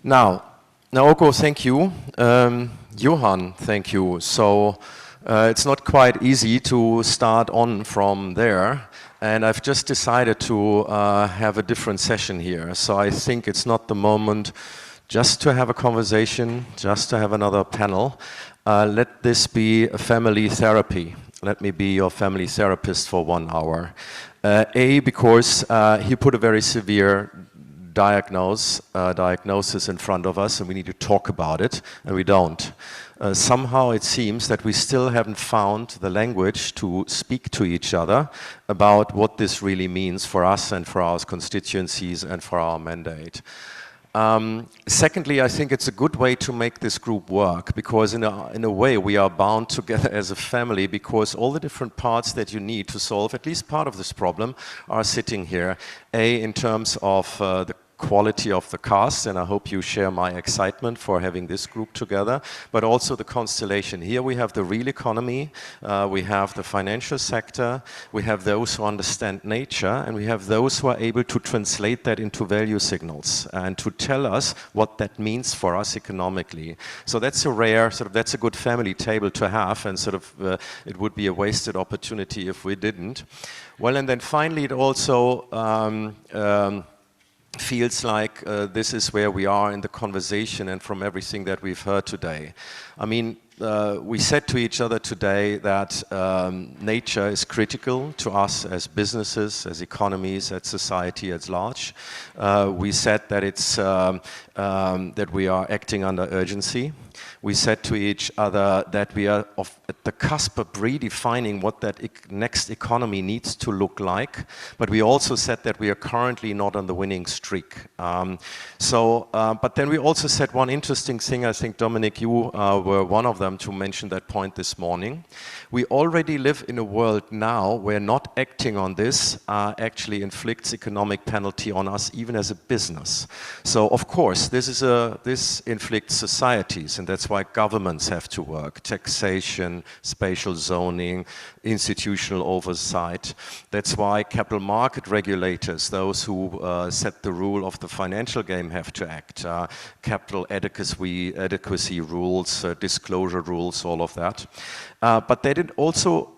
Now, Naoko, thank you. Johan, thank you. So it's not quite easy to start on from there. And I've just decided to have a different session here. So I think it's not the moment just to have a conversation, just to have another panel. Let this be a family therapy. Let me be your family therapist for 1 hour. Because he put a very severe diagnosis in front of us, and we need to talk about it, and we don't. Somehow it seems that we still haven't found the language to speak to each other about what this really means for us and for our constituencies and for our mandate. Secondly, I think it's a good way to make this group work, because in a way we are bound together as a family, because all the different parts that you need to solve at least part of this problem are sitting here. In terms of the quality of the cast, and I hope you share my excitement for having this group together, but also the constellation. Here we have the real economy, we have the financial sector, we have those who understand nature, and we have those who are able to translate that into value signals and to tell us what that means for us economically. So that's a rare, that's a good family table to have, and it would be a wasted opportunity if we didn't. Well, and then finally it also feels like this is where we are in the conversation and from everything that we've heard today. I mean, we said to each other today that nature is critical to us as businesses, as economies, as society at large. We said that it's that we are acting under urgency. We said to each other that we are at the cusp of redefining what that next economy needs to look like, but we also said that we are currently not on the winning streak. But then we also said one interesting thing. I think, Dominic, you were one of them to mention that point this morning. We already live in a world now where not acting on this actually inflicts economic penalty on us, even as a business. So, of course, this inflicts societies, and that's why governments have to work. Taxation, spatial zoning, institutional oversight. That's why capital market regulators, those who set the rule of the financial game, have to act. Capital adequacy rules, disclosure rules, all of that. But they did also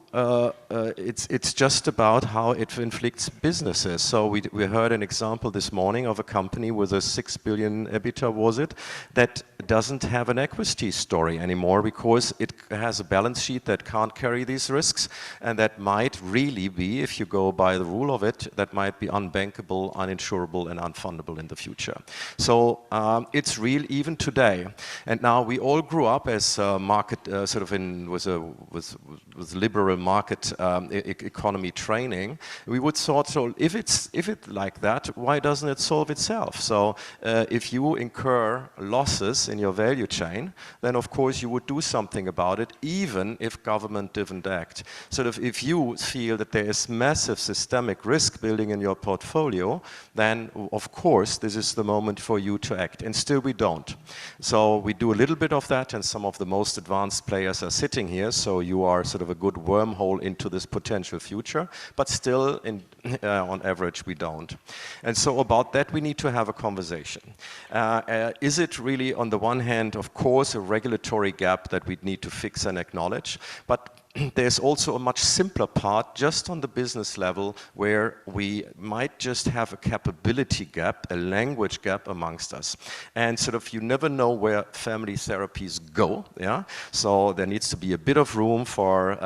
it's just about how it inflicts businesses. So we heard an example this morning of a company with a 6 billion EBITDA, was it, that doesn't have an equity story anymore because it has a balance sheet that can't carry these risks, and that might really be, if you go by the rule of it, that might be unbankable, uninsurable, and unfundable in the future. So it's real even today. And now we all grew up as market with liberal market economy training. We would sort of, if it's like that, why doesn't it solve itself? So if you incur losses in your value chain, then of course you would do something about it, even if government didn't act. Sort of, if you feel that there is massive systemic risk building in your portfolio, then of course this is the moment for you to act, and still we don't. So we do a little bit of that, and some of the most advanced players are sitting here, so you are sort of a good wormhole into this potential future, but still on average we don't. And so about that we need to have a conversation. Is it really, on the one hand, of course, a regulatory gap that we need to fix and acknowledge, but there's also a much simpler part just on the business level where we might just have a capability gap, a language gap amongst us. And sort of you never know where family therapies go, yeah? So there needs to be a bit of room for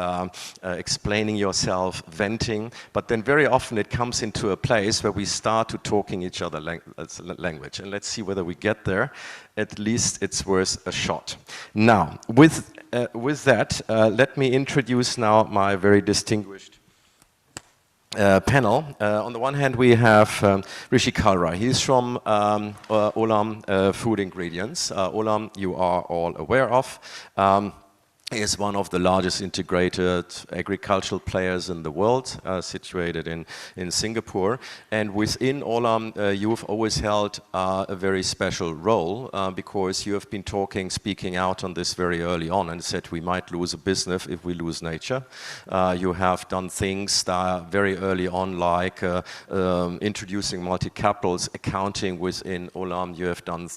explaining yourself, venting, but then very often it comes into a place where we start to talking each other language. And let's see whether we get there. At least it's worth a shot. Now, with that, let me introduce now my very distinguished panel. On the one hand, we have Rishi Kalra. He's from Olam Food Ingredients. Olam, you are all aware of. is one of the largest integrated agricultural players in the world, situated in Singapore. And within Olam, you've always held a very special role because you have been speaking out on this very early on and said we might lose a business if we lose nature. You have done things that very early on, like introducing multi-capitals accounting within Olam. You have done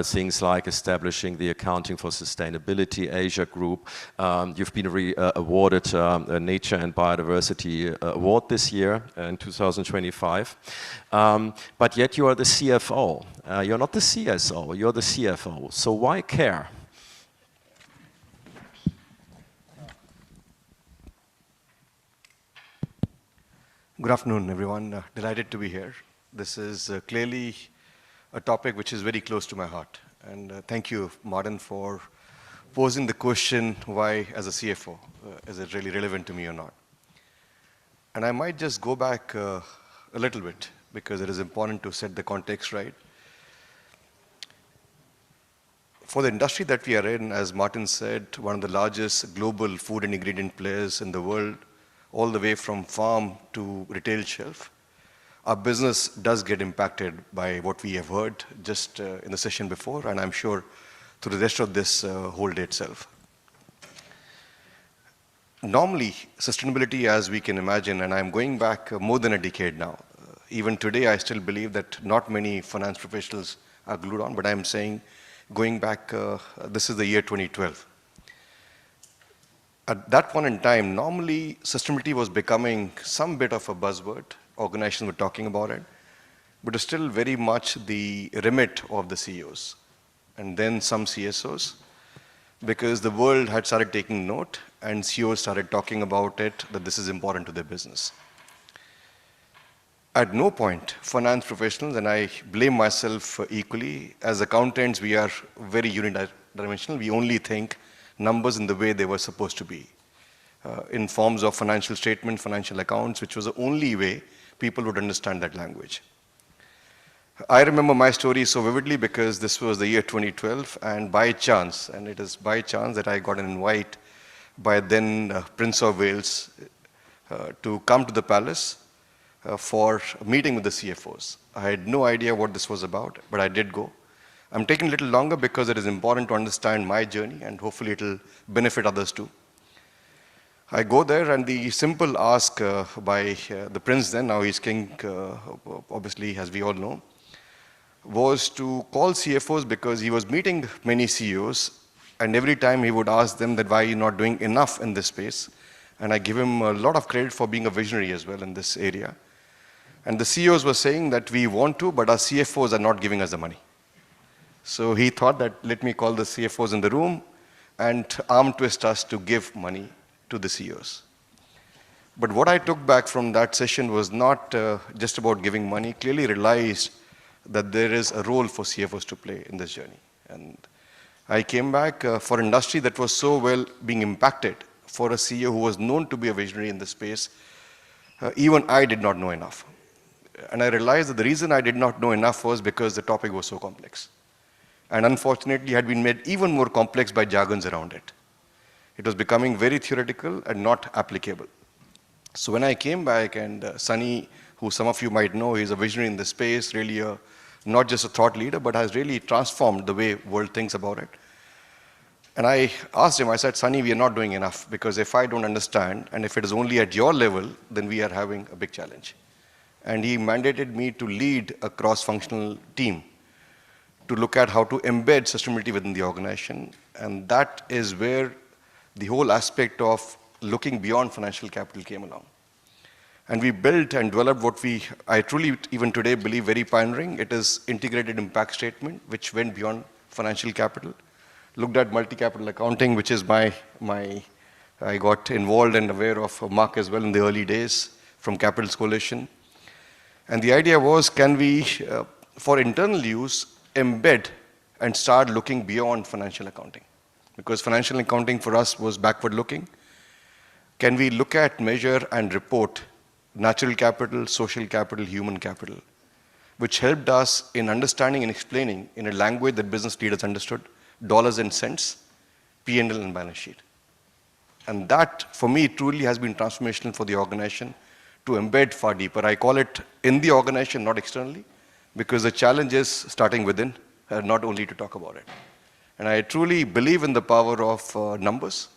things like establishing the Accounting for Sustainability Asia Group. You've been awarded a Nature and Biodiversity Award this year in 2025. But yet you are the CFO. You're not the CSO, you're the CFO. So why care? Good afternoon, everyone. Delighted to be here. This is clearly a topic which is very close to my heart. And thank you, Martin, for posing the question, why as a CFO, is it really relevant to me or not? And I might just go back a little bit because it is important to set the context right. For the industry that we are in, as Martin said, one of the largest global food and ingredient players in the world, all the way from farm to retail shelf, our business does get impacted by what we have heard just in the session before, and I'm sure through the rest of this whole day itself. Normally, sustainability, as we can imagine, and I'm going back more than a decade now, even today I still believe that not many finance professionals are glued on, but I'm saying going back, this is the year 2012. At that point in time, normally sustainability was becoming some bit of a buzzword. Organizations were talking about it, but it's still very much the remit of the CEOs. And then some CSOs, because the world had started taking note and CEOs started talking about it, that this is important to their business. At no point, finance professionals, and I blame myself equally, as accountants, we are very unidimensional. We only think numbers in the way they were supposed to be, in forms of financial statement, financial accounts, which was the only way people would understand that language. I remember my story so vividly because this was the year 2012, and by chance, and it is by chance that I got an invite by then Prince of Wales to come to the palace for a meeting with the CFOs. I had no idea what this was about, but I did go. I'm taking a little longer because it is important to understand my journey, and hopefully it'll benefit others too. I go there, and the simple ask by the prince then, now he's king, obviously, as we all know, was to call CFOs because he was meeting many CEOs, and every time he would ask them that why are you not doing enough in this space. And I give him a lot of credit for being a visionary as well in this area. And the CEOs were saying that we want to, but our CFOs are not giving us the money. So he thought that let me call the CFOs in the room and arm twist us to give money to the CEOs. But what I took back from that session was not just about giving money, clearly realized that there is a role for CFOs to play in this journey. And I came back for an industry that was so well being impacted, for a CEO who was known to be a visionary in this space, even I did not know enough. And I realized that the reason I did not know enough was because the topic was so complex. And unfortunately had been made even more complex by jargons around it. It was becoming very theoretical and not applicable. So when I came back, and Sunny, who some of you might know, he's a visionary in this space, really not just a thought leader, but has really transformed the way world thinks about it. And I asked him, I said, Sunny, we are not doing enough, because if I don't understand, and if it is only at your level, then we are having a big challenge. And he mandated me to lead a cross-functional team to look at how to embed sustainability within the organization. And that is where the whole aspect of looking beyond financial capital came along. And we built and developed what I truly, even today, believe very pioneering. It is integrated impact statement, which went beyond financial capital. Looked at multi-capital accounting, which is I got involved and aware of Mark as well in the early days from Capitals Coalition. And the idea was, can we, for internal use, embed and start looking beyond financial accounting? Because financial accounting for us was backward looking. Can we look at, measure, and report natural capital, social capital, human capital, which helped us in understanding and explaining in a language that business leaders understood, dollars and cents, P&L and balance sheet. And that, for me, truly has been transformational for the organization to embed far deeper. I call it in the organization, not externally, because the challenge is starting within, not only to talk about it. And I truly believe in the power of numbers.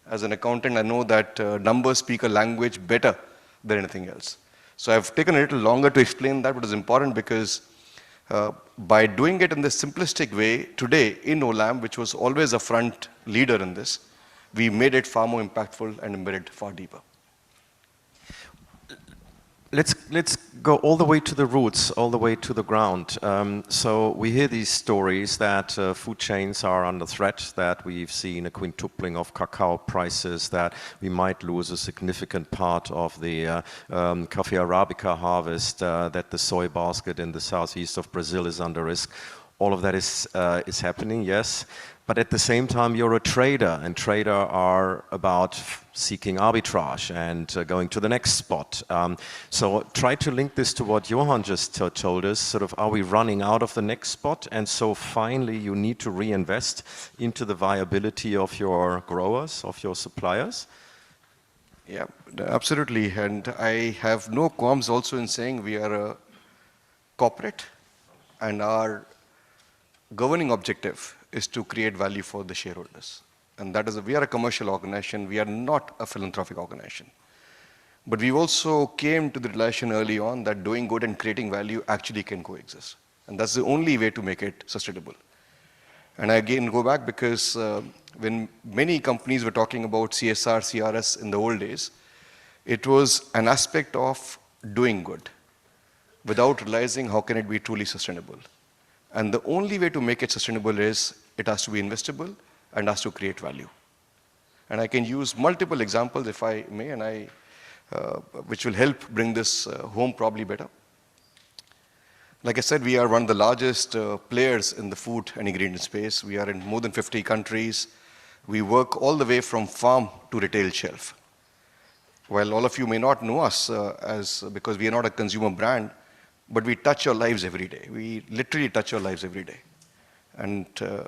As an accountant, I know that numbers speak a language better than anything else. So I've taken a little longer to explain that, but it's important because by doing it in this simplistic way, today in Olam, which was always a front leader in this, we made it far more impactful and embedded far deeper. Let's go all the way to the roots, all the way to the ground. So we hear these stories that food chains are under threat, that we've seen a quintupling of cacao prices, that we might lose a significant part of the Coffee Arabica harvest, that the soy basket in the southeast of Brazil is under risk. All of that is happening, yes. But at the same time, you're a trader, and traders are about seeking arbitrage and going to the next spot. So try to link this to what Johan just told us, sort of, are we running out of the next spot? And so finally, you need to reinvest into the viability of your growers, of your suppliers? Yeah, absolutely. And I have no qualms also in saying we are a corporate, and our governing objective is to create value for the shareholders. And that is, we are a commercial organization, we are not a philanthropic organization. But we also came to the realization early on that doing good and creating value actually can coexist. And that's the only way to make it sustainable. And I again go back because when many companies were talking about CSR, CRS in the old days, it was an aspect of doing good without realizing how can it be truly sustainable. And the only way to make it sustainable is it has to be investable and has to create value. And I can use multiple examples, if I may, and which will help bring this home probably better. Like I said, we are one of the largest players in the food and ingredient space. We are in more than 50 countries. We work all the way from farm to retail shelf. While all of you may not know us because we are not a consumer brand, but we touch your lives every day. We literally touch your lives every day. And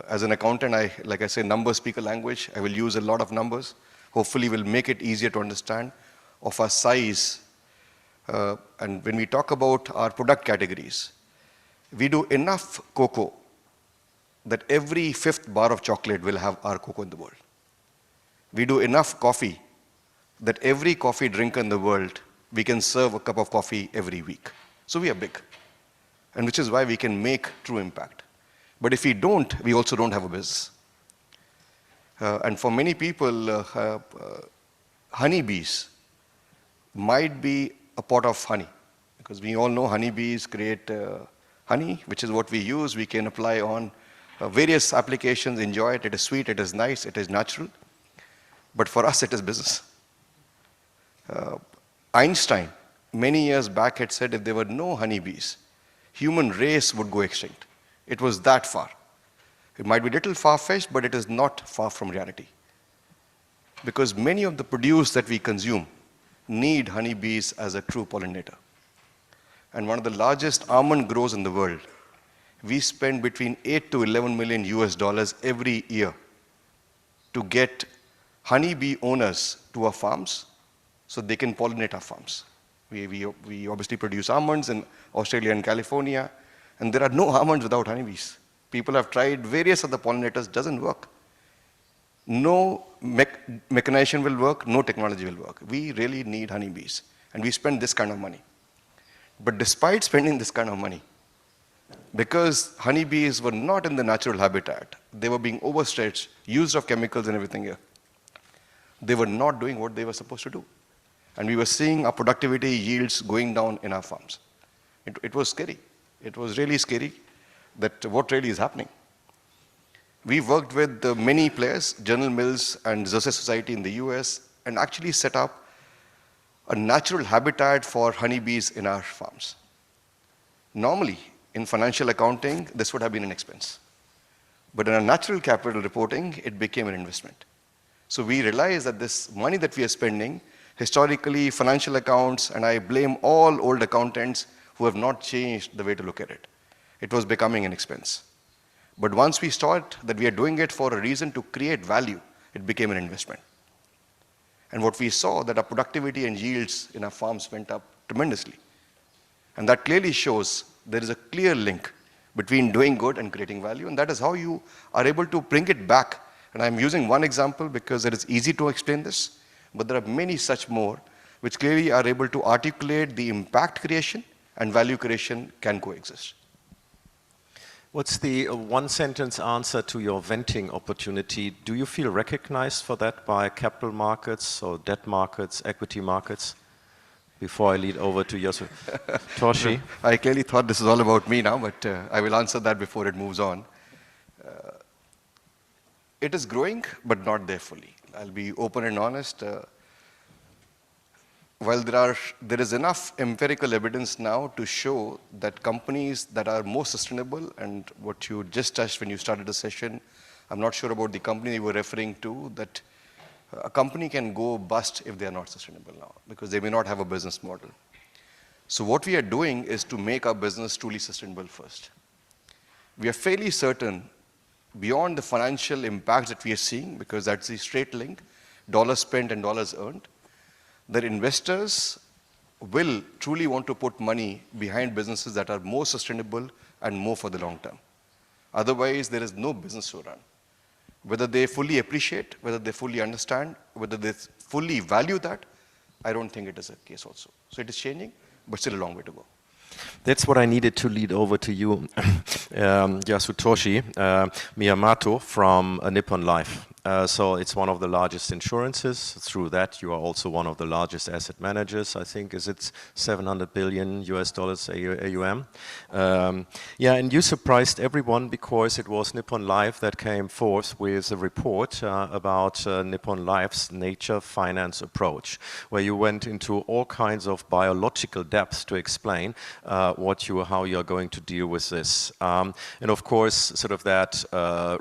as an accountant, like I say, numbers speak a language. I will use a lot of numbers. Hopefully, will make it easier to understand of our size. And when we talk about our product categories, we do enough cocoa that every 5th bar of chocolate will have our cocoa in the world. We do enough coffee that every coffee drinker in the world, we can serve a cup of coffee every week. So we are big, and which is why we can make true impact. But if we don't, we also don't have a business. And for many people, honeybees might be a pot of honey, because we all know honeybees create honey, which is what we use. We can apply on various applications, enjoy it. It is sweet, it is nice, it is natural. But for us, it is business. Einstein, many years back, had said if there were no honeybees, human race would go extinct. It was that far. It might be a little far-fetched, but it is not far from reality. Because many of the produce that we consume need honeybees as a true pollinator. And one of the largest almond grows in the world, we spend between 8 to 11 million US dollars every year to get honeybee owners to our farms so they can pollinate our farms. We obviously produce almonds in Australia and California, and there are no almonds without honeybees. People have tried various other pollinators, doesn't work. No mechanization will work, no technology will work. We really need honeybees, and we spend this kind of money. But despite spending this kind of money, because honeybees were not in the natural habitat, they were being overstretched, used of chemicals and everything here, they were not doing what they were supposed to do. And we were seeing our productivity yields going down in our farms. It was scary. It was really scary that what really is happening. We worked with many players, General Mills and Xerxes Society in the US, and actually set up a natural habitat for honeybees in our farms. Normally, in financial accounting, this would have been an expense. But in our natural capital reporting, it became an investment. So we realized that this money that we are spending, historically, financial accounts, and I blame all old accountants who have not changed the way to look at it. It was becoming an expense. But once we saw that we are doing it for a reason to create value, it became an investment. And what we saw that our productivity and yields in our farms went up tremendously. And that clearly shows there is a clear link between doing good and creating value, and that is how you are able to bring it back. And I'm using one example because it is easy to explain this, but there are many such more which clearly are able to articulate the impact creation and value creation can coexist. What's the one-sentence answer to your venting opportunity? Do you feel recognized for that by capital markets or debt markets, equity markets? Before I lead over to Yasutoshi. I clearly thought this is all about me now, but I will answer that before it moves on. It is growing, but not there fully. I'll be open and honest. While there is enough empirical evidence now to show that companies that are more sustainable, and what you just touched when you started the session, I'm not sure about the company you were referring to, that a company can go bust if they are not sustainable now, because they may not have a business model. So what we are doing is to make our business truly sustainable first. We are fairly certain, beyond the financial impact that we are seeing, because that's the straight link, dollars spent and dollars earned, that investors will truly want to put money behind businesses that are more sustainable and more for the long term. Otherwise, there is no business to run. Whether they fully appreciate, whether they fully understand, whether they fully value that, I don't think it is a case also. So it is changing, but still a long way to go. That's what I needed to lead over to you, Yasutoshi Miyamoto from Nippon Life. So it's one of the largest insurances. Through that, you are also one of the largest asset managers. I think, is it $700 billion AUM? Yeah, and you surprised everyone because it was Nippon Life that came forth with a report about Nippon Life's nature finance approach, where you went into all kinds of biological depths to explain how you're going to deal with this. And of course, sort of that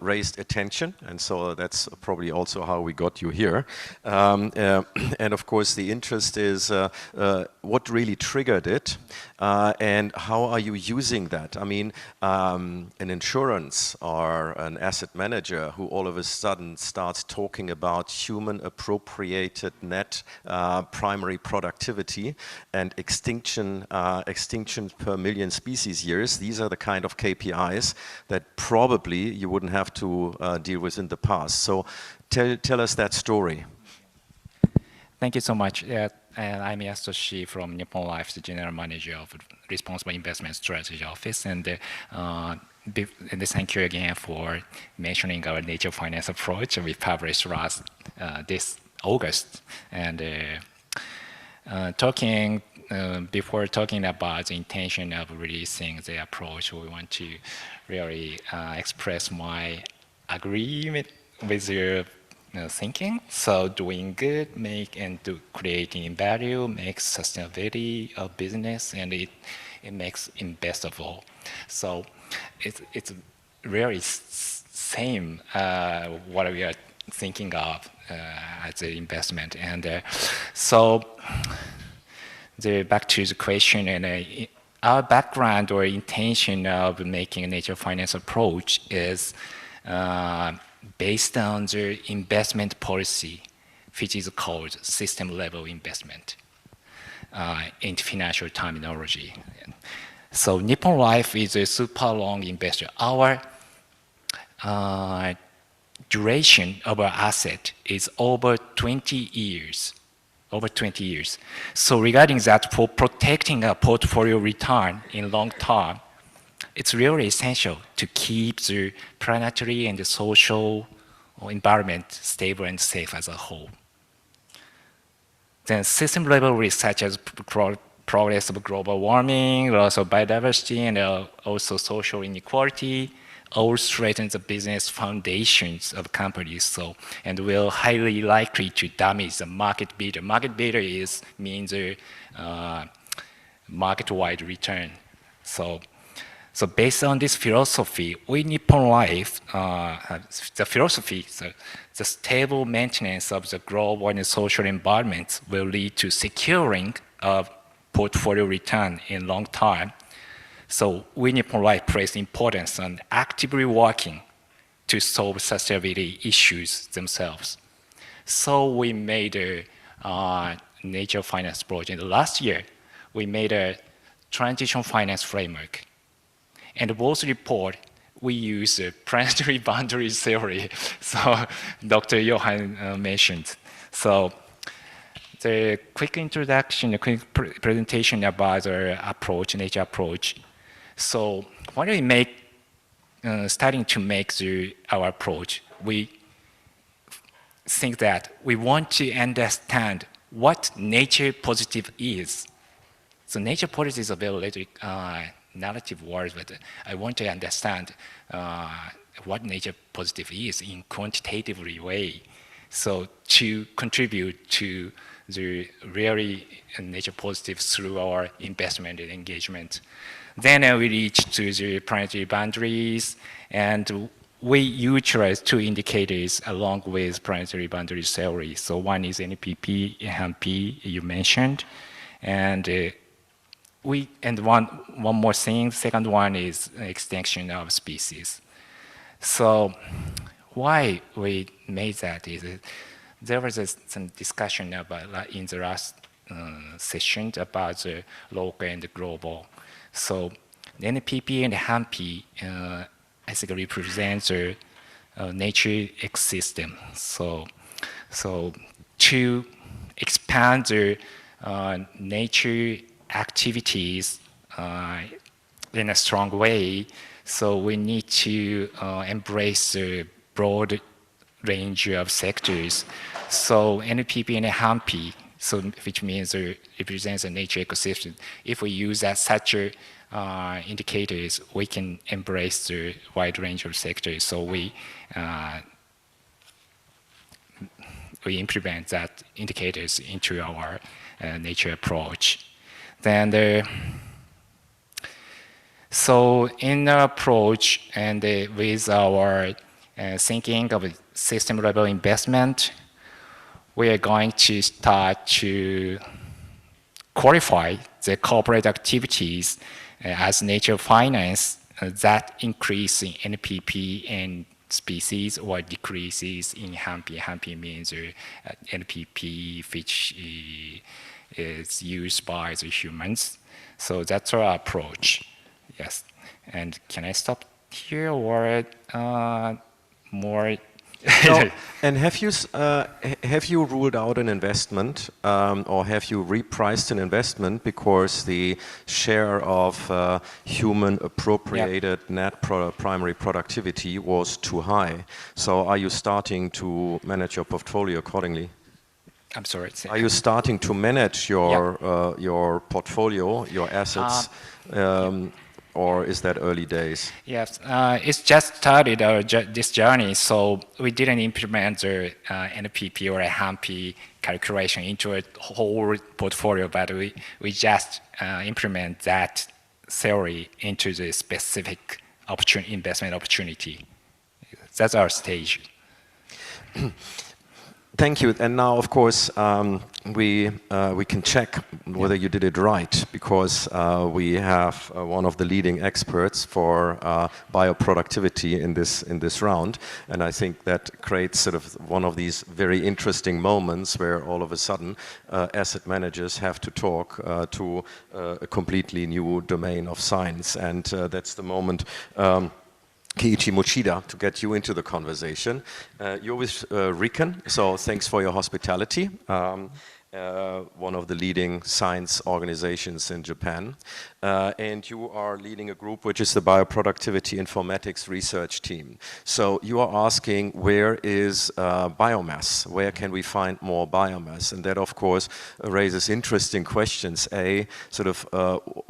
raised attention, and so that's probably also how we got you here. And of course, the interest is what really triggered it, and how are you using that? I mean, an insurance or an asset manager who all of a sudden starts talking about human appropriated net primary productivity and extinction per million species years, these are the kind of KPIs that probably you wouldn't have to deal with in the past. So tell us that story. Thank you so much. And I'm Yasutoshi from Nippon Life, the General Manager of Responsible Investment Strategy Office. And thank you again for mentioning our nature finance approach. We published this August. And before talking about the intention of releasing the approach, we want to really express my agreement with your thinking. So doing good, creating value, makes sustainability of business, and it makes investable. So it's really same what we are thinking of as an investment. And so back to the question, and our background or intention of making a nature finance approach is based on the investment policy, which is called system-level investment in financial terminology. So Nippon Life is a super long investor. Our duration of our asset is over 20 years. So regarding that, for protecting a portfolio return in long term, it's really essential to keep the planetary and the social environment stable and safe as a whole. Then system-level risks such as progress of global warming, loss of biodiversity, and also social inequality all threaten the business foundations of companies, and will highly likely to damage the market beta. Market beta means a market-wide return. So based on this philosophy, we Nippon Life, the philosophy, the stable maintenance of the global and social environment will lead to securing of portfolio return in long time. So we Nippon Life place importance on actively working to solve sustainability issues themselves. So we made nature finance approach. And last year, we made a transition finance framework. And both report, we use planetary boundary theory. So Dr. Johan mentioned. So the quick introduction, a quick presentation about our approach, nature approach. So when we make, starting to make our approach, we think that we want to understand what nature positive is. So nature positive is a very narrative word, but I want to understand what nature positive is in quantitative way. So to contribute to the really nature positive through our investment and engagement. Then we reach to the planetary boundaries, and we utilize two indicators along with planetary boundary theory. So one is NPP and MP you mentioned, and one more thing. Second one is extinction of species. So why we made that is there was some discussion about in the last session about the local and the global. So NPP and HAMP I think represents the nature ecosystem. So to expand the nature activities in a strong way, so we need to embrace the broad range of sectors. So NPP and HAMP, so which means it represents a nature ecosystem. If we use that such indicators, we can embrace the wide range of sectors. So we implement that indicators into our nature approach. Then so in our approach and with our thinking of system level investment, we are going to start to qualify the corporate activities as nature finance that increase in NPP and species or decreases in HAMP. HAMP means NPP which is used by the humans. So that's our approach. Yes. And can I stop here or more? No. And have you ruled out an investment or have you repriced an investment because the share of human appropriated net primary productivity was too high? So are you starting to manage your portfolio accordingly? I'm sorry. Are you starting to manage your portfolio, your assets? Or is that early days? Yes, it's just started this journey, so we didn't implement the NPP or HAMP calculation into a whole portfolio, but we just implement that theory into the specific investment opportunity. That's our stage. Thank you. And now, of course, we can check whether you did it right, because we have one of the leading experts for bioproductivity in this round, and I think that creates sort of one of these very interesting moments where all of a sudden asset managers have to talk to a completely new domain of science, and that's the moment. Keiichi Mochida, to get you into the conversation. You're with RIKEN, so thanks for your hospitality. One of the leading science organizations in Japan. And you are leading a group which is the Bioproductivity Informatics Research Team. So you are asking, where is biomass? Where can we find more biomass? And that, of course, raises interesting questions. Sort of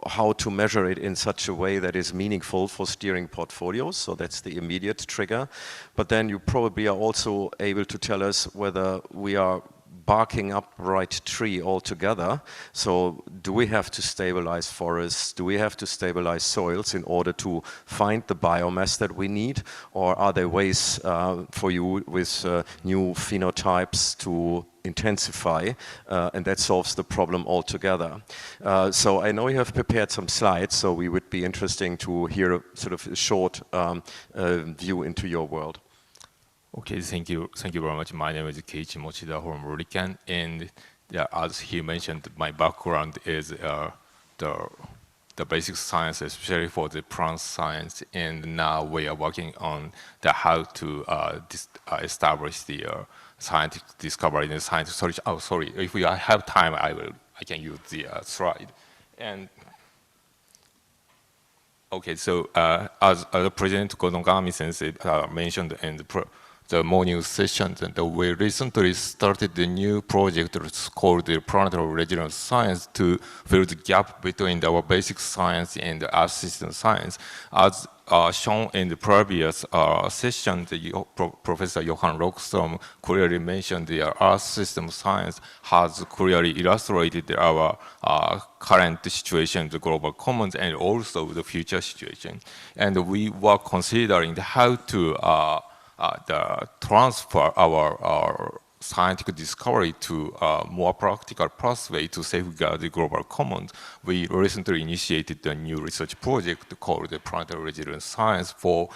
how to measure it in such a way that is meaningful for steering portfolios. So that's the immediate trigger. But then you probably are also able to tell us whether we are barking up the right tree altogether. So do we have to stabilize forests? Do we have to stabilize soils in order to find the biomass that we need? Or are there ways for you with new phenotypes to intensify, and that solves the problem altogether? So I know you have prepared some slides, so we would be interesting to hear a sort of a short view into your world. Okay, thank you very much. My name is Keiichi Mochida from RIKEN, and yeah, as he mentioned, my background is the basic science, especially for the plant science, and now we are working on the how to establish the scientific discovery and scientific solution. Oh, sorry, if we have time, I can use the slide. And okay, so as President Konogami Sensei mentioned in the morning sessions, and we recently started the new project called the Planetary Resilience Science to fill the gap between our basic science and the Earth system science. As shown in the previous session, Professor Johan Rockström clearly mentioned the Earth system science has clearly illustrated our current situation, the global commons, and also the future situation. And we were considering how to transfer our scientific discovery to a more practical pathway to safeguard the global commons. We recently initiated a new research project called the Planetary Resilience Science for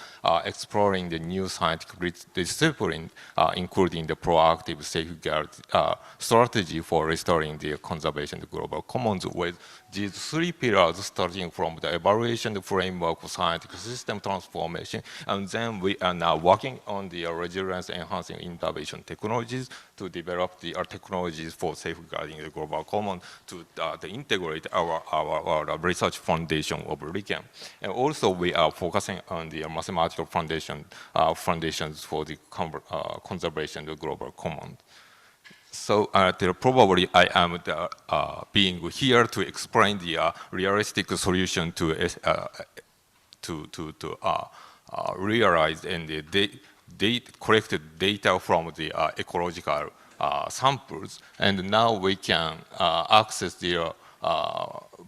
exploring the new scientific discipline, including the proactive safeguard strategy for restoring the conservation of the global commons, with these three pillars starting from the evaluation, the framework for scientific system transformation, and then we are now working on the resilience enhancing intervention technologies to develop the technologies for safeguarding the global common to integrate our research foundation of RIKEN. And also we are focusing on the mathematical foundations for the conservation of the global common. So probably I am being here to explain the realistic solution to realize and the collected data from the ecological samples, and now we can access the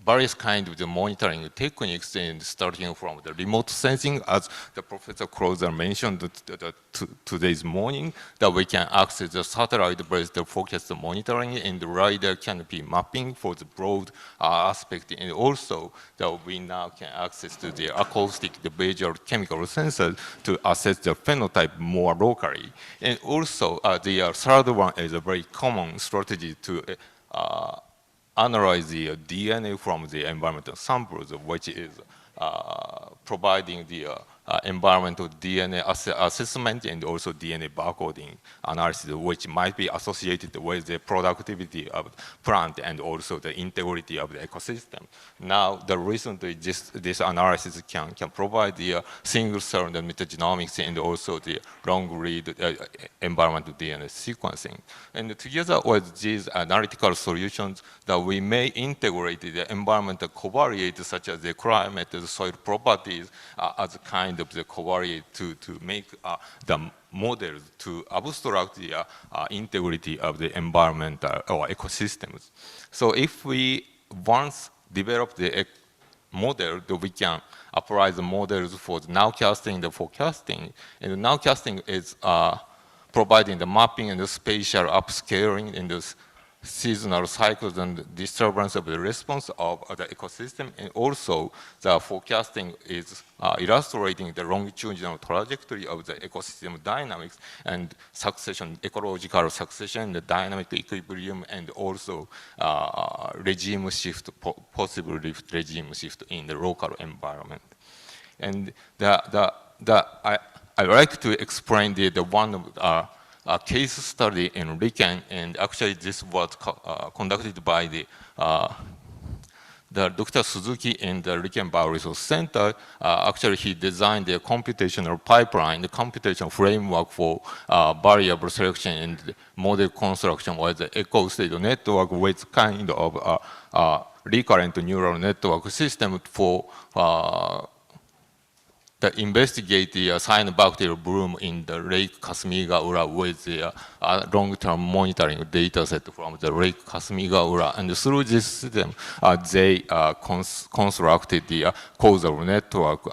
various kinds of the monitoring techniques, and starting from the remote sensing, as the Professor Crowther mentioned today's morning, that we can access the satellite-based forecast monitoring and the radar canopy mapping for the broad aspect, and also that we now can access to the acoustic, the visual chemical sensors to assess the phenotype more locally. And also the third one is a very common strategy to analyze the DNA from the environmental samples, which is providing the environmental DNA assessment and also DNA barcoding analysis, which might be associated with the productivity of plant and also the integrity of the ecosystem. Now, recently, this analysis can provide the single-cell metagenomics and also the long-read environmental DNA sequencing. And together with these analytical solutions, that we may integrate the environmental covariates such as the climate, the soil properties, as a kind of the covariate to make the models to abstract the integrity of the environment or ecosystems. So if we once develop the model, we can apply the models for the nowcasting and the forecasting. And the nowcasting is providing the mapping and the spatial upscaling in the seasonal cycles and disturbance of the response of the ecosystem, and also the forecasting is illustrating the longitudinal trajectory of the ecosystem dynamics and succession, ecological succession, the dynamic equilibrium, and also regime shift, possible regime shift in the local environment. And I like to explain the one a case study in RIKEN, and actually this was conducted by the Dr. Suzuki in the RIKEN Bioresource Center. Actually, he designed a computational pipeline, the computational framework for variable selection and model construction with the ecosystem network with kind of recurrent neural network system for investigate the cyanobacterial bloom in the Lake Kasumigaura with the long-term monitoring data set from the Lake Kasumigaura. And through this system, they constructed the causal network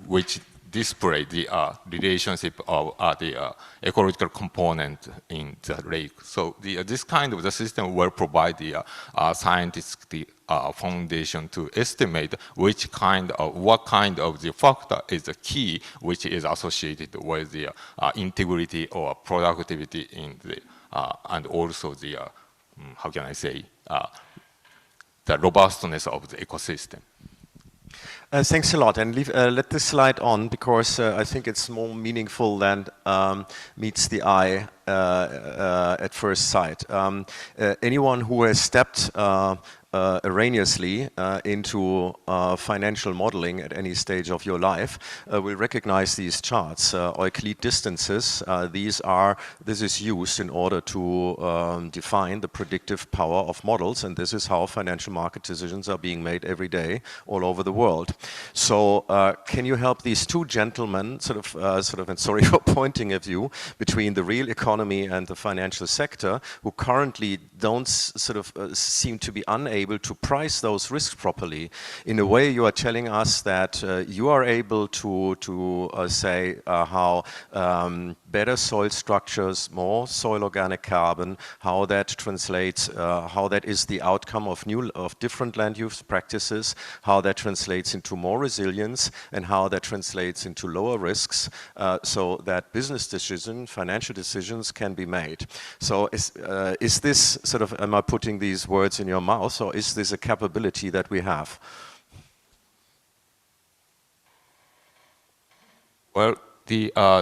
which display the relationship of the ecological component in the lake. So this kind of the system will provide the scientific foundation to estimate what kind of the factor is the key which is associated with the integrity or productivity in the and also the, how can I say, the robustness of the ecosystem. Thanks a lot, and let this slide on because I think it's more meaningful than meets the eye at first sight. Anyone who has stepped erroneously into financial modeling at any stage of your life will recognize these charts. Euclid distances, this is used in order to define the predictive power of models, and this is how financial market decisions are being made every day all over the world. So can you help these two gentlemen, and sorry for pointing at you, between the real economy and the financial sector, who currently don't seem to be unable to price those risks properly? In a way, you are telling us that you are able to say how better soil structures, more soil organic carbon, how that translates, how that is the outcome of different land use practices, how that translates into more resilience, and how that translates into lower risks, so that business decisions, financial decisions can be made. So is this am I putting these words in your mouth, or is this a capability that we have? Well,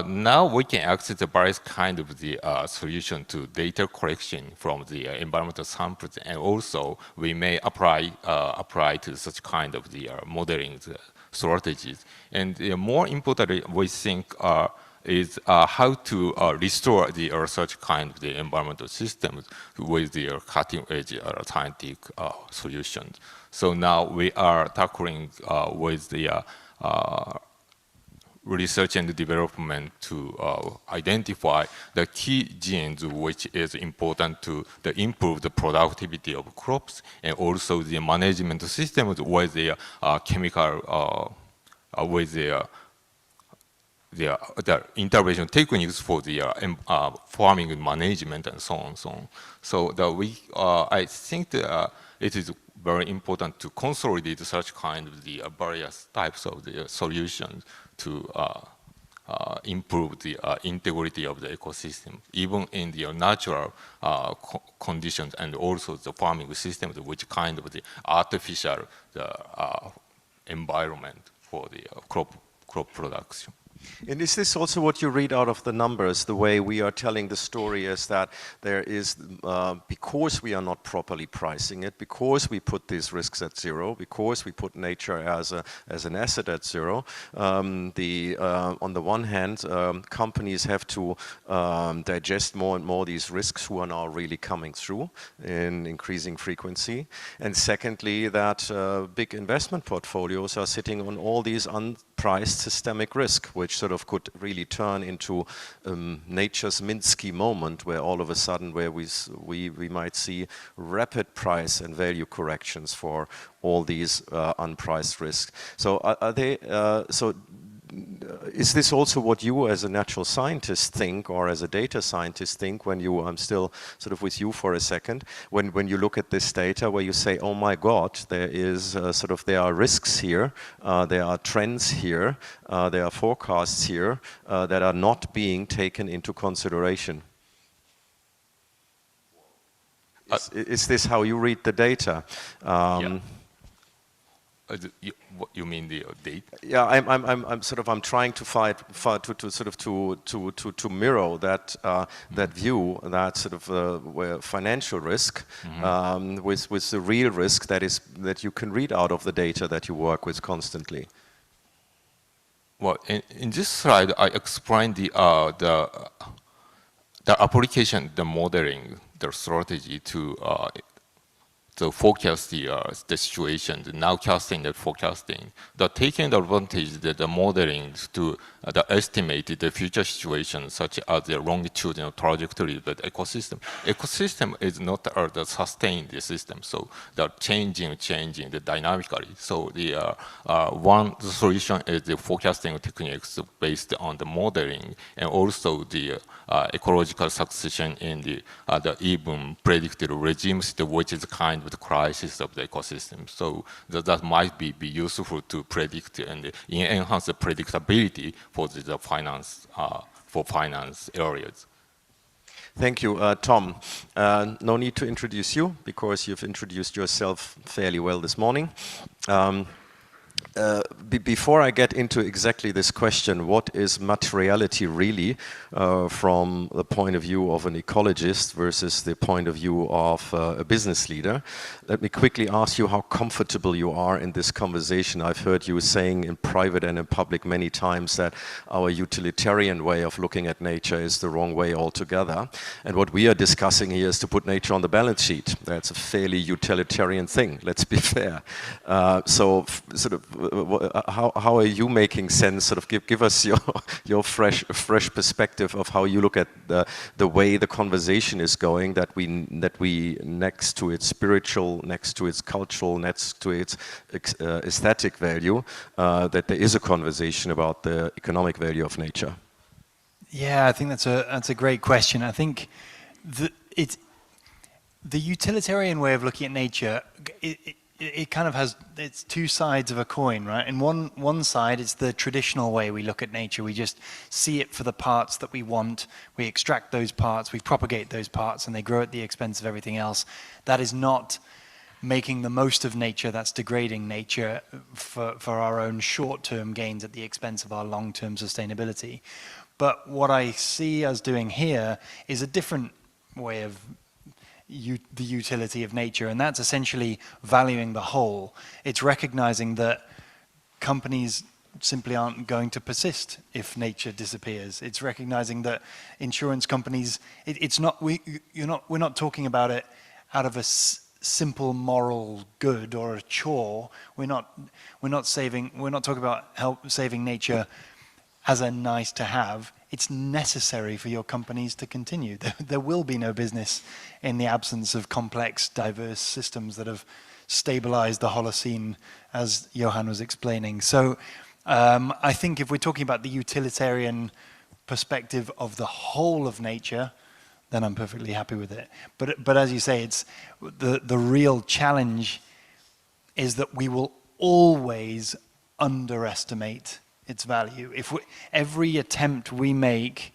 now we can access the various kind of the solution to data collection from the environmental samples, and also we may apply to such kind of the modeling strategies. And more importantly, we think is how to restore the such kind of the environmental systems with the cutting-edge scientific solutions. So now we are tackling with the research and development to identify the key genes which is important to improve the productivity of crops, and also the management systems with the chemical, with the intervention techniques for the farming management and so on. So I think that it is very important to consolidate such kind of the various types of the solutions to improve the integrity of the ecosystem, even in the natural conditions, and also the farming systems, which kind of the artificial environment for the crop production. And is this also what you read out of the numbers? The way we are telling the story is that there is, because we are not properly pricing it, because we put these risks at zero, because we put nature as an asset at zero, on the one hand, companies have to digest more and more these risks who are now really coming through in increasing frequency. And secondly, that big investment portfolios are sitting on all these unpriced systemic risk, which could really turn into nature's Minsky moment, where all of a sudden we might see rapid price and value corrections for all these unpriced risks. So is this also what you as a natural scientist think, or as a data scientist think, when you, I'm still with you for a second, when you look at this data, where you say, oh my God, there is there are risks here, there are trends here, there are forecasts here that are not being taken into consideration? Is this how you read the data? Yeah. You mean the data? Yeah, I'm trying to to mirror that that view, that where financial risk with the real risk that you can read out of the data that you work with constantly. Well, in this slide, I explained the application, the modeling, the strategy to forecast the situation, the nowcasting, the forecasting, taking the advantage that the modeling to estimate the future situation, such as the longitudinal trajectory of the ecosystem. Ecosystem is not the sustained system, so they're changing the dynamically. So the solution is the forecasting techniques based on the modeling, and also the ecological succession in the even predicted regimes, which is kind of the crisis of the ecosystem. So that might be useful to predict and enhance the predictability for the finance areas. Thank you. Tom, no need to introduce you because you've introduced yourself fairly well this morning. Before I get into exactly this question, what is materiality really from the point of view of an ecologist versus the point of view of a business leader, let me quickly ask you how comfortable you are in this conversation. I've heard you saying in private and in public many times that our utilitarian way of looking at nature is the wrong way altogether. And what we are discussing here is to put nature on the balance sheet. That's a fairly utilitarian thing, let's be fair. So sort of how are you making sense? Sort of give us your fresh perspective of how you look at the way the conversation is going. That we next to its spiritual, next to its cultural, next to its aesthetic value, that there is a conversation about the economic value of nature. Yeah, I think that's a great question. I think the utilitarian way of looking at nature. It kind of has, it's two sides of a coin, right? And one side is the traditional way we look at nature. We just see it for the parts that we want. We extract those parts, we propagate those parts, and they grow at the expense of everything else. That is not making the most of nature. That's degrading nature for our own short-term gains at the expense of our long-term sustainability. But what I see us doing here is a different way of the utility of nature, and that's essentially valuing the whole. It's recognizing that companies simply aren't going to persist if nature disappears. It's recognizing that insurance companies, we're not talking about it out of a simple moral good or a chore. We're not talking about saving nature as a nice to have. It's necessary for your companies to continue. There will be no business in the absence of complex, diverse systems that have stabilized the Holocene, as Johan was explaining. So I think if we're talking about the utilitarian perspective of the whole of nature, then I'm perfectly happy with it. But as you say, it's the real challenge is that we will always underestimate its value. Every attempt we make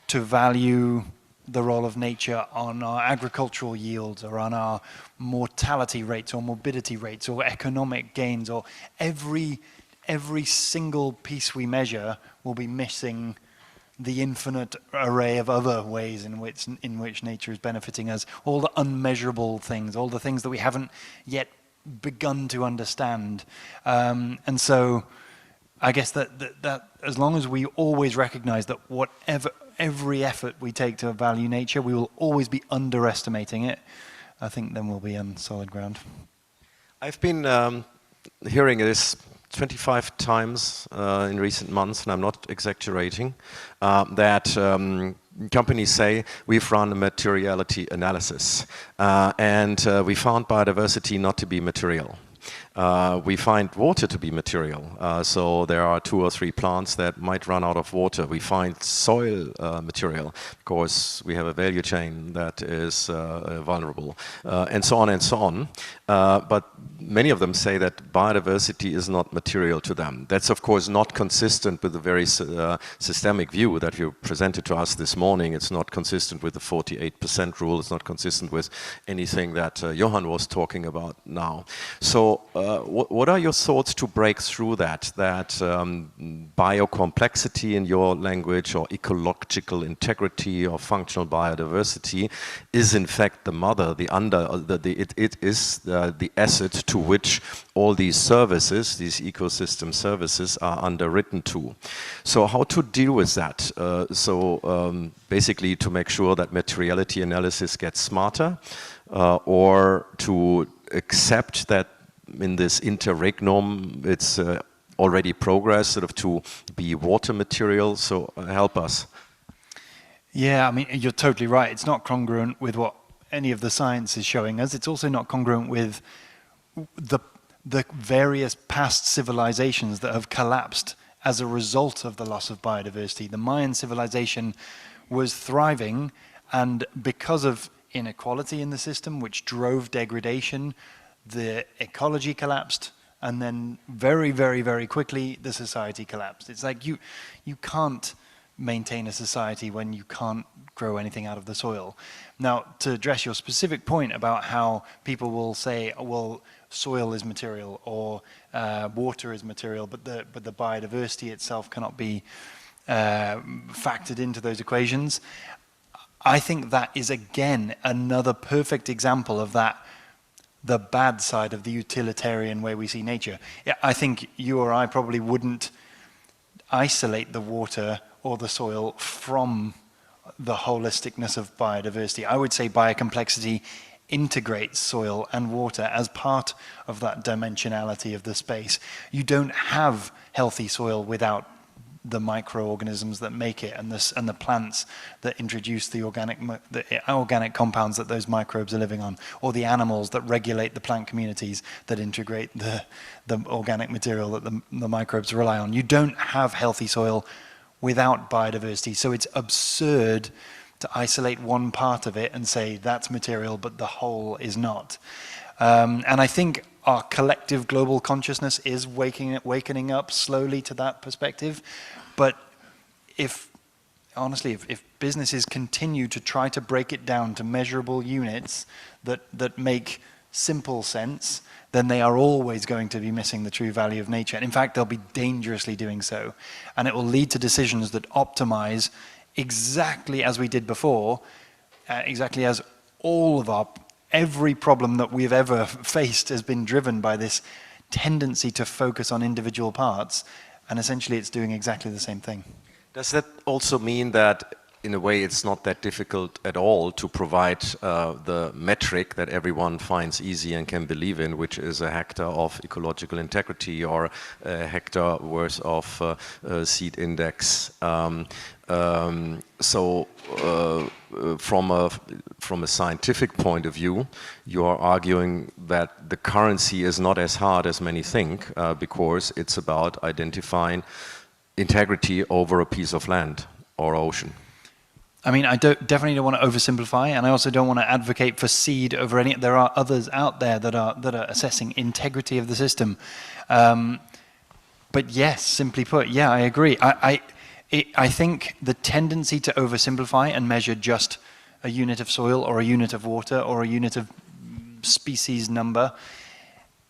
to value the role of nature on our agricultural yields or on our mortality rates or morbidity rates or economic gains, or every single piece we measure will be missing the infinite array of other ways in which nature is benefiting us, all the unmeasurable things, all the things that we haven't yet begun to understand. And so I guess that as long as we always recognize that every effort we take to value nature, we will always be underestimating it, I think then we'll be on solid ground. I've been hearing this 25 times in recent months, and I'm not exaggerating, that companies say we've run a materiality analysis and we found biodiversity not to be material. We find water to be material, so there are 2 or 3 plants that might run out of water. We find soil material because we have a value chain that is vulnerable, and so on and so on. But many of them say that biodiversity is not material to them. That's of course not consistent with the very systemic view that you presented to us this morning. It's not consistent with the 48% rule. It's not consistent with anything that Johan was talking about now. So what are your thoughts to break through that biocomplexity in your language, or ecological integrity, or functional biodiversity is in fact the mother, it is the asset to which all these services, these ecosystem services, are underwritten to. So how to deal with that? Basically to make sure that materiality analysis gets smarter, or to accept that in this interregnum, it's already progress sort of to be water material. So help us. Yeah, I mean, you're totally right. It's not congruent with what any of the science is showing us. It's also not congruent with the various past civilizations that have collapsed as a result of the loss of biodiversity. The Mayan civilization was thriving, and because of inequality in the system, which drove degradation, the ecology collapsed, and then very, very, very quickly the society collapsed. It's like you can't maintain a society when you can't grow anything out of the soil. Now, to address your specific point about how people will say, well, soil is material or water is material, but the biodiversity itself cannot be factored into those equations. I think that is, again, another perfect example of that, the bad side of the utilitarian way we see nature. Yeah, I think you or I probably wouldn't isolate the water or the soil from the holisticness of biodiversity. I would say biocomplexity integrates soil and water as part of that dimensionality of the space. You don't have healthy soil without the microorganisms that make it and the plants that introduce the organic compounds that those microbes are living on, or the animals that regulate the plant communities that integrate the organic material that the microbes rely on. You don't have healthy soil without biodiversity, so it's absurd to isolate one part of it and say that's material but the whole is not. And I think our collective global consciousness is wakening up slowly to that perspective. But honestly, if businesses continue to try to break it down to measurable units that make simple sense, then they are always going to be missing the true value of nature. And in fact, they'll be dangerously doing so. And it will lead to decisions that optimize exactly as we did before, exactly as every problem that we've ever faced has been driven by this tendency to focus on individual parts, and essentially it's doing exactly the same thing. Does that also mean that in a way it's not that difficult at all to provide the metric that everyone finds easy and can believe in, which is a hectare of ecological integrity or a hectare worth of seed index? From a scientific point of view, you are arguing that the currency is not as hard as many think, because it's about identifying integrity over a piece of land or ocean. I mean, I definitely don't want to oversimplify, and I also don't want to advocate for seed over any. There are others out there that are assessing integrity of the system. But yes, simply put, yeah, I agree. I think the tendency to oversimplify and measure just a unit of soil or a unit of water or a unit of species number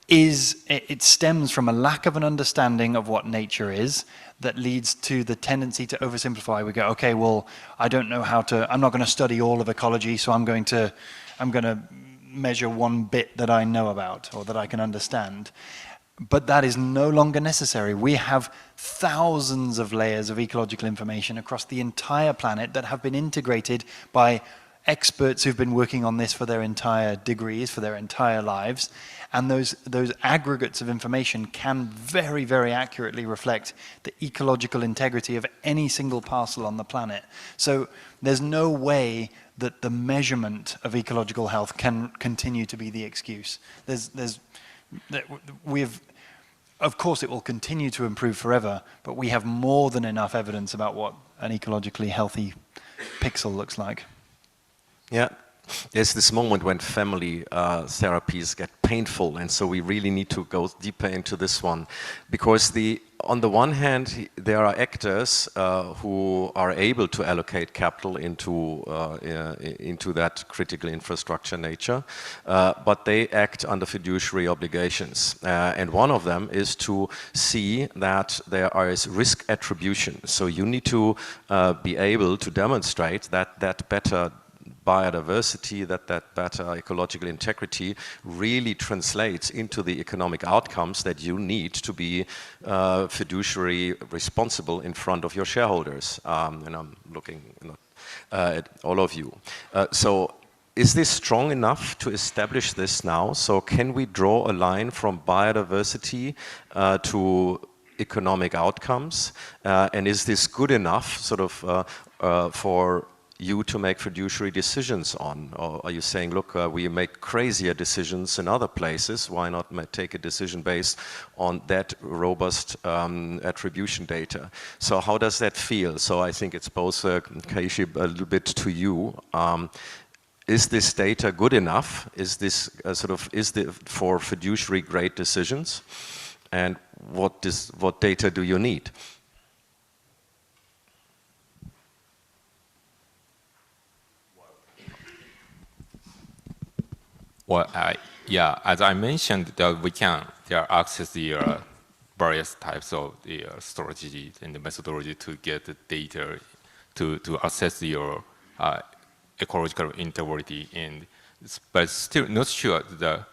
it stems from a lack of an understanding of what nature is that leads to the tendency to oversimplify. We go, okay, well, I'm not going to study all of ecology, so I'm going to measure one bit that I know about or that I can understand. But that is no longer necessary. We have thousands of layers of ecological information across the entire planet that have been integrated by experts who've been working on this for their entire degrees, for their entire lives. And those aggregates of information can very, very accurately reflect the ecological integrity of any single parcel on the planet. So there's no way that the measurement of ecological health can continue to be the excuse. Of course it will continue to improve forever, but we have more than enough evidence about what an ecologically healthy pixel looks like. Yeah, there's this moment when family therapies get painful, and so we really need to go deeper into this one, because on the one hand, there are actors who are able to allocate capital into that critical infrastructure nature, but they act under fiduciary obligations. And one of them is to see that there is risk attribution. So you need to be able to demonstrate that better biodiversity, that better ecological integrity really translates into the economic outcomes that you need to be fiduciary responsible in front of your shareholders. And I'm looking at all of you. So is this strong enough to establish this now? So can we draw a line from biodiversity to economic outcomes? And is this good enough sort of for you to make fiduciary decisions on? Or are you saying, look, we make crazier decisions in other places, why not take a decision based on that robust attribution data? So how does that feel? So I think it's both, Keiichi, a little bit to you. Is this data good enough? Is this for fiduciary grade decisions? And what data do you need? Well, yeah, as I mentioned, that we can access the various types of the strategy and the methodology to get the data to assess your ecological integrity, but still not sure that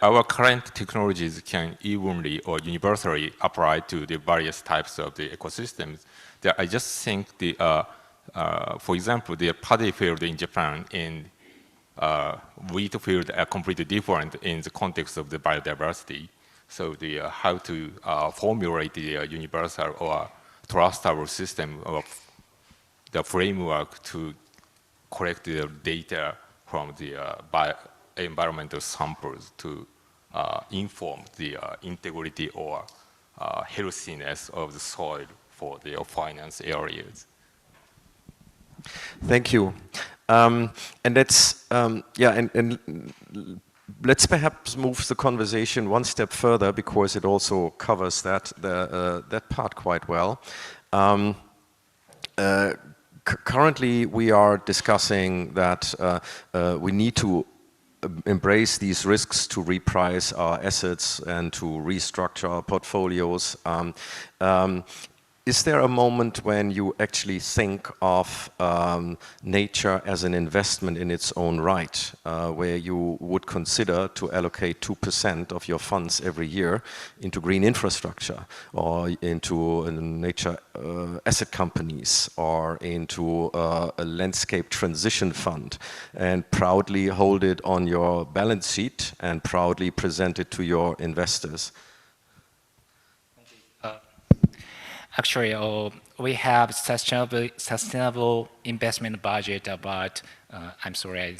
our current technologies can evenly or universally apply to the various types of the ecosystems. I just think for example, the paddy field in Japan and wheat field are completely different in the context of the biodiversity. So how to formulate the universal or trustable system of the framework to collect the data from the environmental samples to inform the integrity or healthiness of the soil for the finance areas. Thank you. And that's, and let's perhaps move the conversation one step further, because it also covers that part quite well. Currently, we are discussing that we need to embrace these risks to reprice our assets and to restructure our portfolios. Is there a moment when you actually think of nature as an investment in its own right, where you would consider to allocate 2% of your funds every year into green infrastructure, or into nature asset companies, or into a landscape transition fund, and proudly hold it on your balance sheet and proudly present it to your investors? Actually, we have sustainable investment budget about, I'm sorry, I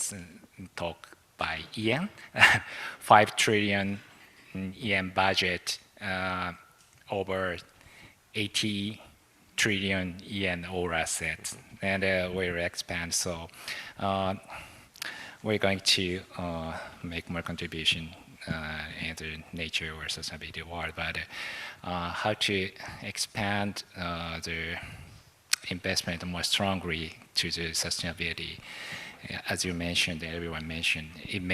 talk by yen, 5 trillion yen budget, over 80 trillion yen all assets, and we'll expand. So we're going to make more contribution in the nature or sustainability world, but how to expand the investment more strongly to the sustainability, as you mentioned, everyone mentioned, it'll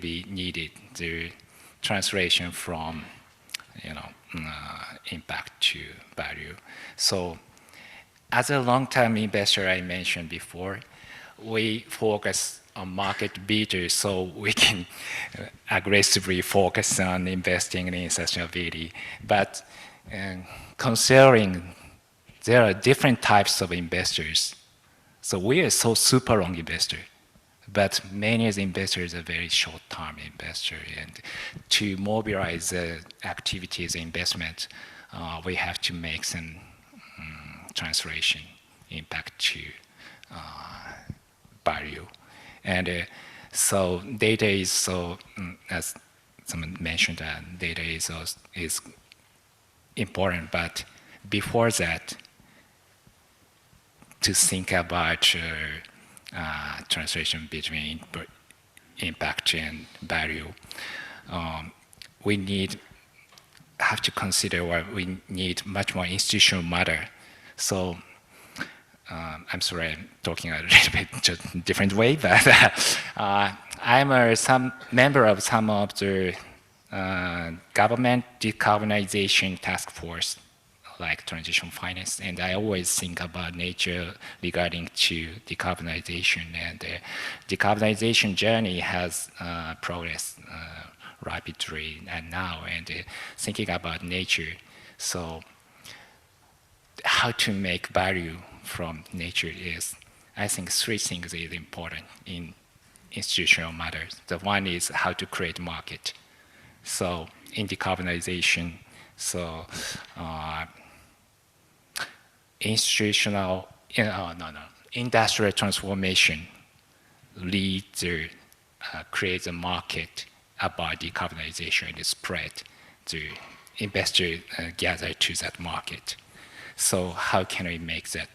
be needed, the translation from impact to value. So as a long-term investor, I mentioned before, we focus on market beaters, so we can aggressively focus on investing in sustainability. But considering there are different types of investors, so we are so super long investor, but many of the investors are very short-term investor, and to mobilize activities investment, we have to make some translation impact to value. And so data is so, as someone mentioned, data is important, but before that, to think about translation between impact and value, we have to consider what we need much more institutional matter. So I'm sorry, I'm talking a little bit just different way, but I'm some member of some of the government decarbonization task force, like transition finance, and I always think about nature regarding to decarbonization, and the decarbonization journey has progressed rapidly and now, and thinking about nature. So how to make value from nature is, I think, 3 things is important in institutional matters. The one is how to create market. So in decarbonization, so industrial transformation leads to create a market about decarbonization and spread to investors gather to that market. So how can we make that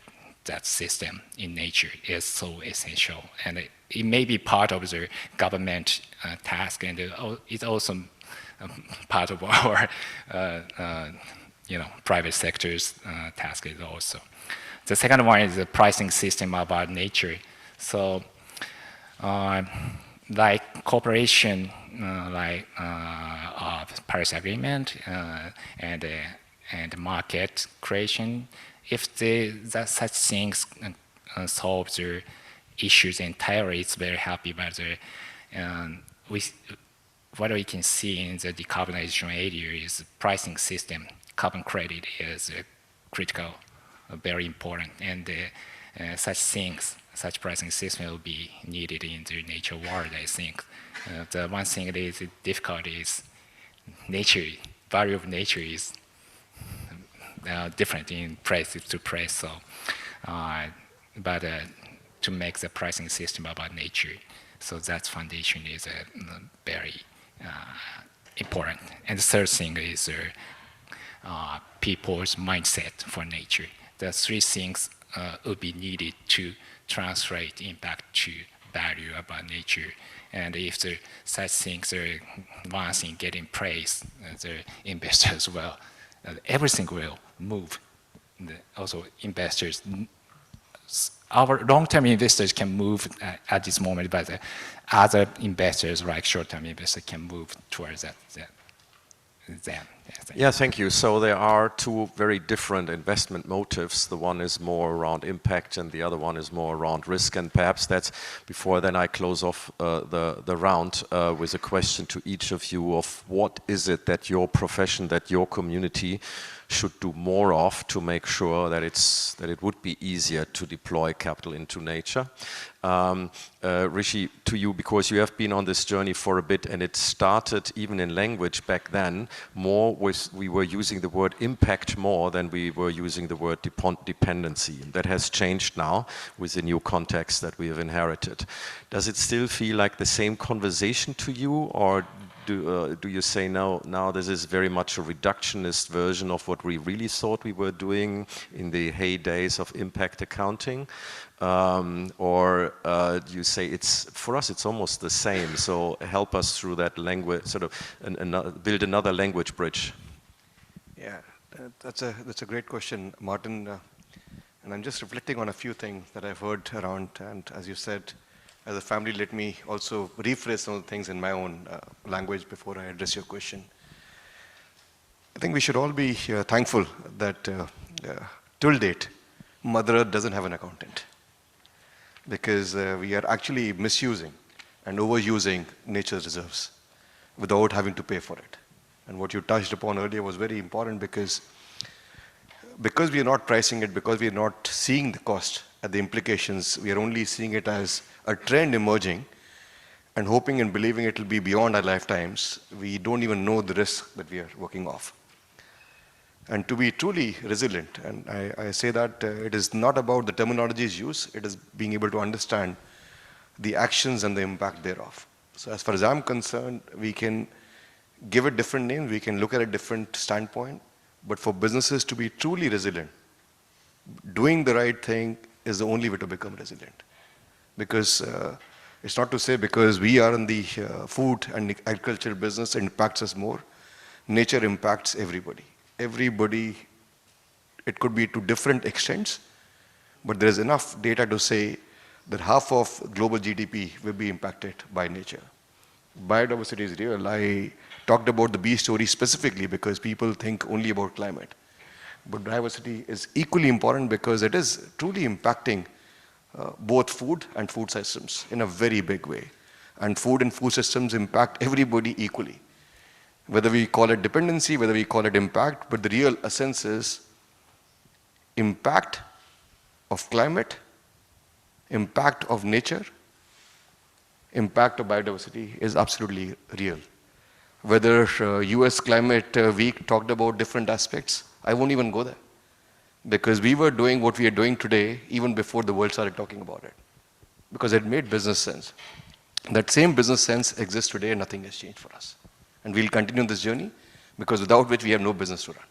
system in nature is so essential, and it may be part of the government task, and it's also part of our private sector's task is also. The second one is the pricing system about nature. So like cooperation, of Paris Agreement and market creation, if such things solve the issues entirely, it's very happy. But what we can see in the decarbonization area is pricing system. Carbon credit is critical, very important, and such pricing system will be needed in the nature world, I think. The one thing that is difficult is nature. Value of nature is different in price to price. So, but to make the pricing system about nature, so that foundation is very important. And the third thing is people's mindset for nature. The three things would be needed to translate impact to value about nature. And if such things are once in getting praise, the investors will, everything will move. Also, investors, our long-term investors can move at this moment, but other investors, like short-term investors, can move towards that. Yeah, thank you. So there are two very different investment motives. The one is more around impact and the other one is more around risk. And perhaps that's, before then I close off the round with a question to each of you of what is it that your profession, that your community should do more of to make sure that it would be easier to deploy capital into nature. Rishi, to you, because you have been on this journey for a bit, and it started even in language back then, we were using the word impact more than we were using the word dependency. That has changed now with the new context that we have inherited. Does it still feel like the same conversation to you, or do you say now this is very much a reductionist version of what we really thought we were doing in the heydays of impact accounting? Or do you say for us it's almost the same? So help us through that language, sort of build another language bridge. Yeah, that's a great question, Martin. And I'm just reflecting on a few things that I've heard around, and as you said, as a family, let me also rephrase some of the things in my own language before I address your question. I think we should all be thankful that till date, Mother Earth doesn't have an accountant, because we are actually misusing and overusing nature's reserves without having to pay for it. And what you touched upon earlier was very important, because we are not pricing it, because we are not seeing the cost and the implications, we are only seeing it as a trend emerging and hoping and believing it will be beyond our lifetimes. We don't even know the risk that we are working off. And to be truly resilient, and I say that it is not about the terminologies used, it is being able to understand the actions and the impact thereof. So as far as I'm concerned, we can give it different names, we can look at a different standpoint, but for businesses to be truly resilient, doing the right thing is the only way to become resilient. Because it's not to say because we are in the food and agriculture business, it impacts us more. Nature impacts everybody. Everybody, it could be to different extents, but there is enough data to say that half of global GDP will be impacted by nature. Biodiversity is real. I talked about the bee story specifically because people think only about climate. But diversity is equally important because it is truly impacting both food and food systems in a very big way. And food and food systems impact everybody equally. Whether we call it dependency, whether we call it impact, but the real essence is impact of climate, impact of nature, impact of biodiversity is absolutely real. Whether US Climate Week talked about different aspects, I won't even go there. Because we were doing what we are doing today even before the world started talking about it. Because it made business sense. That same business sense exists today and nothing has changed for us. And we'll continue this journey because without which we have no business to run.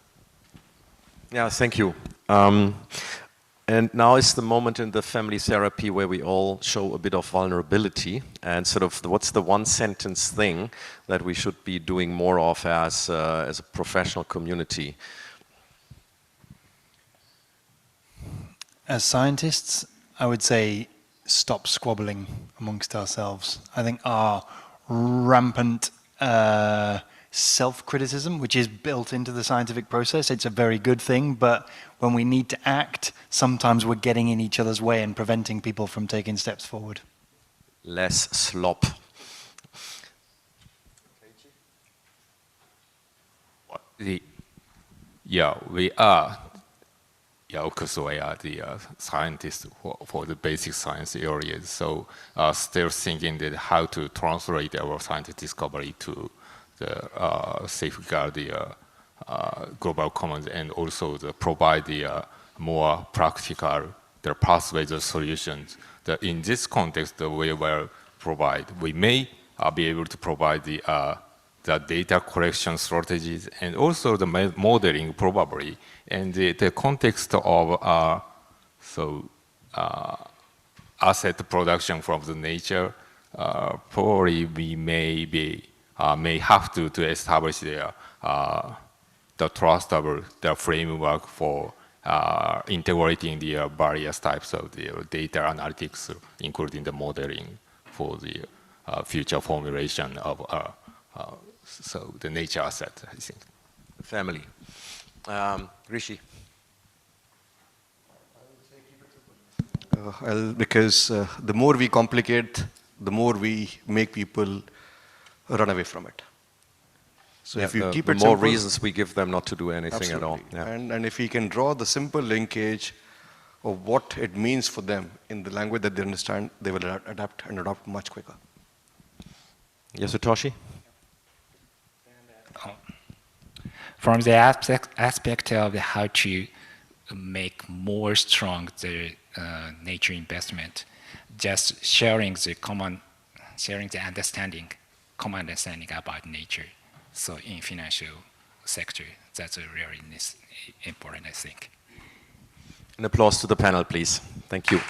Yeah, thank you. And now is the moment in the family therapy where we all show a bit of vulnerability and sort of what's the one sentence thing that we should be doing more of as a professional community? As scientists, I would say stop squabbling amongst ourselves. I think our rampant self-criticism, which is built into the scientific process, it's a very good thing, but when we need to act, sometimes we're getting in each other's way and preventing people from taking steps forward. Less slop. We are, of course, we are the scientists for the basic science areas. So still thinking that how to translate our scientific discovery to the safeguard the global commons and also provide the more practical pathways or solutions. In this context, we will provide. We may be able to provide the data collection strategies and also the modeling probably. And the context of asset production from the nature, probably we may have to establish the trustable framework for integrating the various types of the data analytics, including the modeling for the future formulation of the nature asset, I think. Family. Rishi. Because the more we complicate, the more we make people run away from it. So if you keep it the more simple, reasons we give them not to do anything at all. Yeah. And if we can draw the simple linkage of what it means for them in the language that they understand, they will adapt and adopt much quicker. Yasutoshi? From the aspect of how to make more strong the nature investment, just sharing the common understanding about nature. So in financial sector, that's really important, I think. An applause to the panel, please. Thank you.